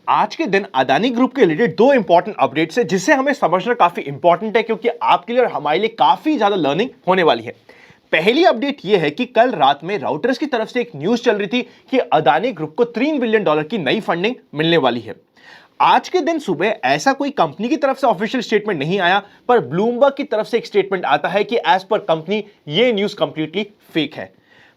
आज के दिन अदानी ग्रुप के रिलेटेड दो इंपॉर्टेंट अपडेट्स है जिसे हमें समझना काफी इंपॉर्टेंट है क्योंकि आपके लिए और हमारे लिए काफी ज्यादा लर्निंग होने वाली है। पहली अपडेट यह है कि कल रात में राउटर्स की तरफ से एक न्यूज चल रही थी कि अदानी ग्रुप को $3 बिलियन की नई फंडिंग मिलने वाली है। आज के दिन सुबह ऐसा कोई कंपनी की तरफ से ऑफिशियल स्टेटमेंट नहीं आया, पर ब्लूमबर्ग की तरफ से एक स्टेटमेंट आता है कि एज पर कंपनी ये न्यूज कंप्लीटली फेक है।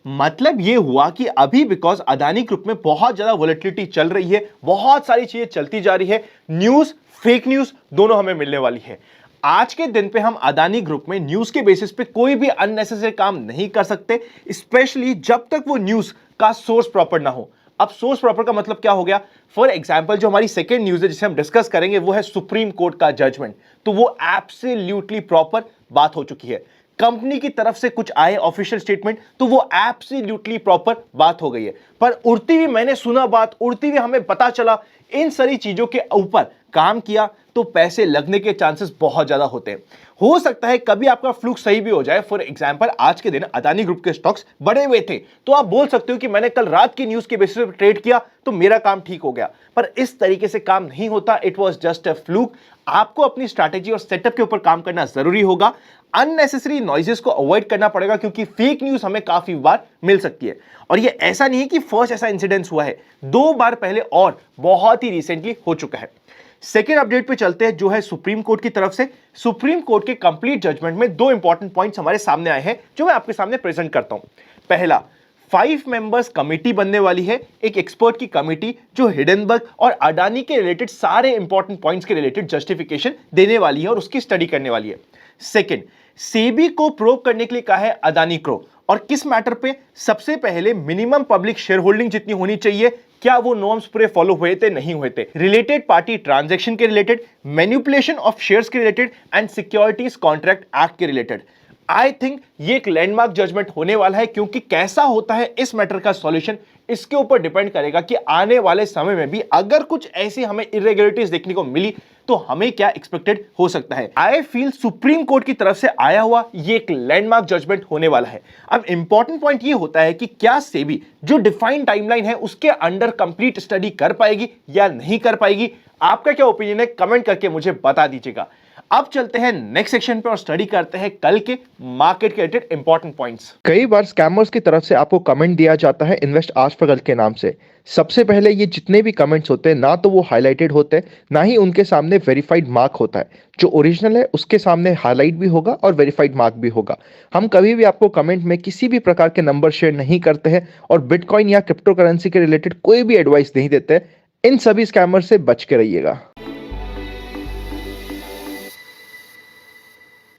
मतलब यह हुआ कि अभी बिकॉज अदानी ग्रुप में बहुत ज्यादा वोलेटिलिटी चल रही है, बहुत सारी चीजें चलती जा रही है, न्यूज फेक न्यूज दोनों हमें मिलने वाली है। आज के दिन पे हम अदानी ग्रुप में न्यूज के बेसिस पे कोई भी अननेसेसरी काम नहीं कर सकते, स्पेशली जब तक वो न्यूज का सोर्स प्रॉपर ना हो। अब सोर्स प्रॉपर का मतलब क्या हो गया? फॉर एग्जांपल जो हमारी सेकेंड न्यूज है जिसे हम डिस्कस करेंगे वो है सुप्रीम कोर्ट का जजमेंट, तो वो एब्सोल्युटली प्रॉपर बात हो चुकी है। कंपनी की तरफ से कुछ आए ऑफिशियल स्टेटमेंट तो वो एब्सोल्युटली प्रॉपर बात हो गई है। पर उड़ती हुई मैंने सुना बात, उड़ती हुई हमें पता चला, इन सारी चीजों के ऊपर काम किया तो पैसे लगने के चांसेस बहुत ज्यादा होते हैं। हो सकता है कभी आपका फ्लूक सही भी हो जाए। फॉर एग्जांपल आज के दिन अदानी ग्रुप के स्टॉक्स बढ़े हुए थे तो आप बोल सकते हो कि मैंने कल रात की न्यूज के बेसिस पर ट्रेड किया तो मेरा काम ठीक हो गया, पर इस तरीके से काम नहीं होता। It was just a fluke. आपको अपनी स्ट्रैटेजी और सेटअप के ऊपर काम करना जरूरी होगा। अननेसेसरी नॉइजेस को अवॉइड करना पड़ेगा क्योंकि फेक न्यूज हमें काफी बार मिल सकती है। और ये ऐसा नहीं है कि फर्स्ट ऐसा इंसिडेंस हुआ है, 2 बार पहले और बहुत ही रिसेंटली हो चुका है। सेकेंड अपडेट पे चलते हैं जो है सुप्रीम कोर्ट की तरफ से। सुप्रीम कोर्ट के कंप्लीट जजमेंट में 2 इंपॉर्टेंट पॉइंट्स हमारे सामने आए हैं जो मैं आपके सामने प्रेजेंट करता हूं। पहला, 5 मेंबर्स कमिटी बनने वाली है, एक एक्सपर्ट की कमिटी जो हिडेनबर्ग और अडानी के रिलेटेड सारे इंपॉर्टेंट पॉइंट्स के रिलेटेड जस्टिफिकेशन देने वाली है और उसकी स्टडी करने वाली है। सेकेंड, सेबी को प्रोब करने के लिए कहा है अदानी को, और किस मैटर पे? सबसे पहले मिनिमम पब्लिक शेयर होल्डिंग जितनी होनी चाहिए, क्या वो नॉर्म्स पूरे फॉलो हुए थे नहीं हुए थे, रिलेटेड पार्टी ट्रांजैक्शन के रिलेटेड, मैनिपुलेशन ऑफ शेयर्स के related and securities contract act के रिलेटेड। आई थिंक ये एक लैंडमार्क जजमेंट होने वाला है क्योंकि कैसा होता है इस मैटर का सॉल्यूशन इसके ऊपर डिपेंड करेगा कि आने वाले समय में भी अगर कुछ ऐसी हमें इरेगुलरिटीज देखने को मिली तो हमें क्या एक्सपेक्टेड हो सकता है। आई फील सुप्रीम कोर्ट की तरफ से आया हुआ ये एक लैंडमार्क जजमेंट होने वाला है। अब इंपॉर्टेंट पॉइंट ये होता है कि क्या सेबी जो डिफाइंड टाइमलाइन है उसके अंडर कंप्लीट स्टडी कर पाएगी या नहीं कर पाएगी। आपका क्या ओपिनियन है? कमेंट करके मुझे बता दीजिएगा। अब चलते हैं नेक्स्ट सेक्शन पे और स्टडी करते हैं कल के मार्केट के रिलेटेड इंपॉर्टेंट पॉइंट्स। कई बार स्कैमर्स की तरफ से आपको कमेंट दिया जाता है इन्वेस्ट आज पर कल के नाम से। सबसे पहले ये जितने भी कमेंट्स होते हैं ना तो वो हाईलाइटेड होते हैं, ना ही उनके सामने वेरीफाइड मार्क होता है। जो ओरिजिनल है उसके सामने हाईलाइट भी होगा और वेरीफाइड मार्क भी होगा। हम कभी भी आपको कमेंट में किसी भी प्रकार के नंबर शेयर नहीं करते हैं और बिटकॉइन या क्रिप्टो करेंसी के रिलेटेड कोई भी एडवाइस नहीं देते हैं। इन सभी स्कैमर से बच के रहिएगा।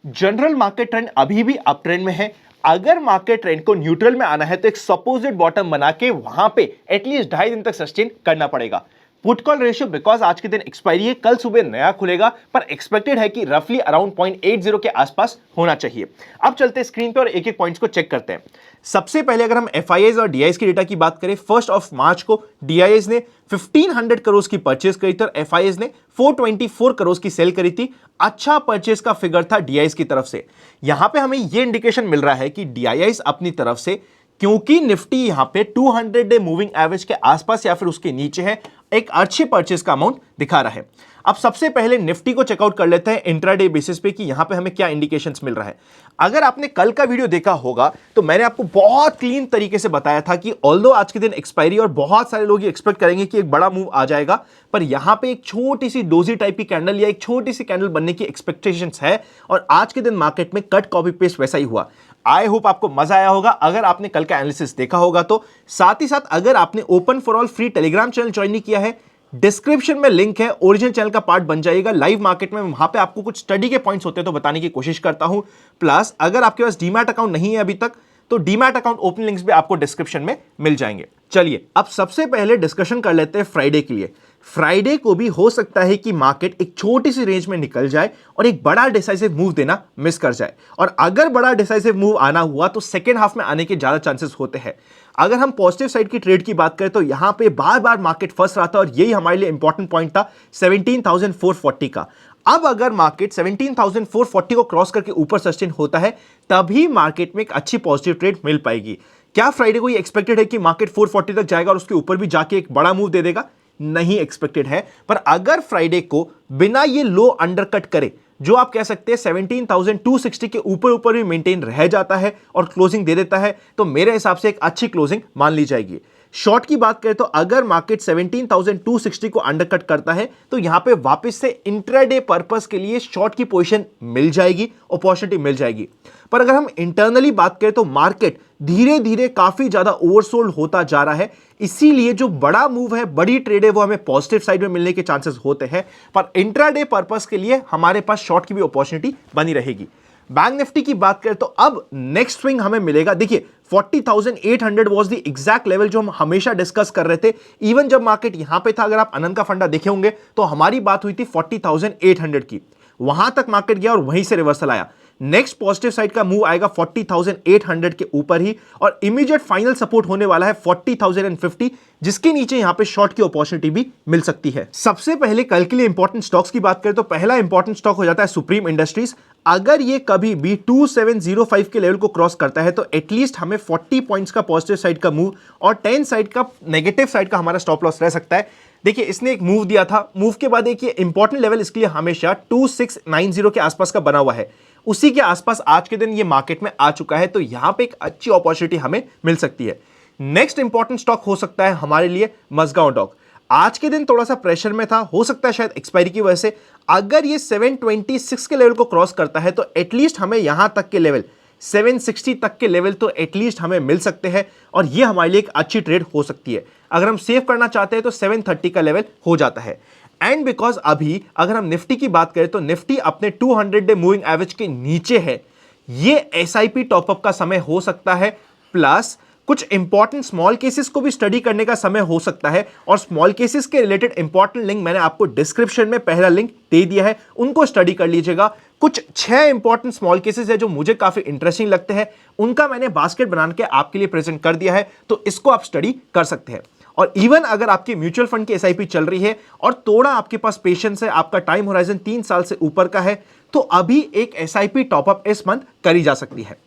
जनरल मार्केट ट्रेंड अभी भी अप ट्रेंड में है। अगर मार्केट ट्रेंड को न्यूट्रल में आना है तो एक सपोजिट बॉटम बना के वहां पे एटलीस्ट 2.5 दिन तक सस्टेन करना पड़ेगा। पुट कॉल रेशियो बिकॉज आज के दिन एक्सपायरी है, कल सुबह नया खुलेगा, पर एक्सपेक्टेड है कि रफली अराउंड 0.80 के आसपास होना चाहिए। अब चलते हैं स्क्रीन पे और एक एक पॉइंट्स को चेक करते हैं। सबसे पहले अगर हम एफआईआईज और डीआईएस की डेटा की बात करें, 1 मार्च को डीआईएस ने 1500 करोड़ की परचेज करी थी और एफआईआईज ने 424 करोड़ की सेल करी थी। अच्छा परचेज का फिगर था डीआईएस की तरफ से। यहां पे हमें यह इंडिकेशन मिल रहा है कि डीआईएस अपनी तरफ से, क्योंकि निफ्टी यहां पे 200 डे मूविंग एवरेज के आसपास या फिर उसके नीचे है, एक अच्छी परचेज का अमाउंट दिखा रहा है। अब सबसे पहले निफ्टी को चेकआउट कर लेते हैं इंट्राडे बेसिस पे कि यहां पे हमें क्या इंडिकेशंस मिल रहा है। अगर आपने कल का वीडियो देखा होगा तो मैंने आपको बहुत क्लीन तरीके से बताया था कि ऑल्दो आज के दिन एक्सपायरी और बहुत सारे लोग एक्सपेक्ट करेंगे कि एक बड़ा मूव आ जाएगा, पर यहां पे एक छोटी सी डोजी टाइप की कैंडल या एक छोटी सी कैंडल बनने की एक्सपेक्टेशंस है और आज के दिन मार्केट में कट कॉपी पेस्ट वैसा ही हुआ। आई होप आपको मजा आया होगा अगर आपने कल का एनालिसिस देखा होगा तो। साथ ही साथ अगर आपने open for all free Telegram channel join नहीं किया है, डिस्क्रिप्शन में लिंक है, ओरिजिनल चैनल का पार्ट बन जाएगा। लाइव मार्केट में वहां पे आपको कुछ स्टडी के पॉइंट्स होते हैं तो बताने की कोशिश करता हूं। प्लस अगर आपके पास डीमैट अकाउंट नहीं है अभी तक तो डीमैट अकाउंट ओपन लिंक्स भी आपको डिस्क्रिप्शन में मिल जाएंगे। चलिए अब सबसे पहले डिस्कशन कर लेते हैं फ्राइडे के लिए। फ्राइडे को भी हो सकता है कि मार्केट एक छोटी सी रेंज में निकल जाए और एक बड़ा डिसाइसिव मूव देना मिस कर जाए, और अगर बड़ा डिसाइसिव मूव आना हुआ तो सेकेंड हाफ में आने के ज्यादा चांसेस होते हैं। अगर हम पॉजिटिव साइड की ट्रेड की बात करें तो यहां पे बार बार मार्केट फंस रहा था और यही हमारे लिए इंपॉर्टेंट पॉइंट था 17,440 का। अब अगर मार्केट 17,440 को क्रॉस करके ऊपर सस्टेन होता है तभी मार्केट में एक अच्छी पॉजिटिव ट्रेड मिल पाएगी। क्या फ्राइडे को ये एक्सपेक्टेड है कि मार्केट 440 तक जाएगा और उसके ऊपर भी जाके एक बड़ा मूव दे देगा? नहीं एक्सपेक्टेड है। पर अगर फ्राइडे को बिना ये लो अंडरकट करे, जो आप कह सकते हैं 17,260 के ऊपर ऊपर भी मेंटेन रह जाता है और क्लोजिंग दे देता है, तो मेरे हिसाब से एक अच्छी क्लोजिंग मान ली जाएगी। शॉर्ट की बात करें तो अगर मार्केट 17,260 को अंडरकट करता है तो यहां पे वापस से इंट्राडे पर्पस के लिए शॉर्ट की पोजीशन मिल जाएगी, अपॉर्चुनिटी मिल जाएगी। पर अगर हम इंटरनली बात करें तो मार्केट धीरे धीरे काफी ज्यादा ओवरसोल्ड होता जा रहा है, इसीलिए जो बड़ा मूव है, बड़ी ट्रेड है, वो हमें पॉजिटिव साइड में मिलने के चांसेस होते हैं। पर इंट्राडे पर्पस के लिए हमारे पास शॉर्ट की भी अपॉर्चुनिटी बनी रहेगी। बैंक निफ्टी की बात करें तो अब नेक्स्ट स्विंग हमें मिलेगा। देखिए 40,800 वाज द एग्जैक्ट लेवल जो हम हमेशा डिस्कस कर रहे थे। इवन जब मार्केट यहां पे था, अगर आप आनंद का फंडा देखे होंगे तो हमारी बात हुई थी 40,800 की। वहां तक मार्केट गया और वहीं से रिवर्सल आया। नेक्स्ट पॉजिटिव साइड का मूव आएगा 40,800 के ऊपर ही, और इमीडिएट फाइनल सपोर्ट होने वाला है 40,050, जिसके नीचे यहां पे शॉर्ट की अपॉर्चुनिटी भी मिल सकती है। सबसे पहले कल के लिए इंपॉर्टेंट स्टॉक्स की बात करें तो पहला इंपॉर्टेंट स्टॉक हो जाता है सुप्रीम इंडस्ट्रीज। अगर ये कभी भी 2705 के लेवल को क्रॉस करता है तो एटलीस्ट हमें 40 पॉइंट्स का पॉजिटिव साइड का मूव और 10 साइड का नेगेटिव साइड का हमारा स्टॉप लॉस रह सकता है। देखिए इसने एक मूव दिया था, मूव के बाद एक ये इंपॉर्टेंट लेवल इसके लिए हमेशा 2690 के आसपास का बना हुआ है। उसी के आसपास आज के दिन ये मार्केट में आ चुका है, तो यहां पे एक अच्छी अपॉर्चुनिटी हमें मिल सकती है। नेक्स्ट इंपॉर्टेंट स्टॉक हो सकता है हमारे लिए मज़गांव डॉक। आज के दिन थोड़ा सा प्रेशर में था, हो सकता है शायद एक्सपायरी की वजह से। अगर ये 726 के लेवल को क्रॉस करता है तो एटलीस्ट हमें यहां तक के लेवल 760 तक के लेवल तो एटलीस्ट हमें मिल सकते हैं, और ये हमारे लिए एक अच्छी ट्रेड हो सकती है। अगर हम सेव करना चाहते हैं तो 730 का लेवल हो जाता है। एंड बिकॉज अभी अगर हम निफ्टी की बात करें तो निफ्टी अपने 200 डे मूविंग एवरेज के नीचे है, ये एसआईपी टॉपअप का समय हो सकता है, प्लस कुछ इंपॉर्टेंट स्मॉल केसेस को भी स्टडी करने का समय हो सकता है। और स्मॉल केसेस के रिलेटेड इंपॉर्टेंट लिंक मैंने आपको डिस्क्रिप्शन में पहला लिंक दे दिया है, उनको स्टडी कर लीजिएगा। कुछ 6 इंपॉर्टेंट स्मॉल केसेस है जो मुझे काफी इंटरेस्टिंग लगते हैं, उनका मैंने बास्केट बना के आपके लिए प्रेजेंट कर दिया है, तो इसको आप स्टडी कर सकते हैं। और इवन अगर आपकी म्यूचुअल फंड की एसआईपी चल रही है और थोड़ा आपके पास पेशेंस है, आपका टाइम होराइजन 3 साल से ऊपर का है, तो अभी एक एसआईपी टॉपअप इस मंथ करी जा सकती है।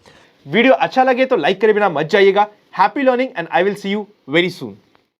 वीडियो अच्छा लगे तो लाइक करे बिना मत जाइएगा। Happy learning and I will see you very soon.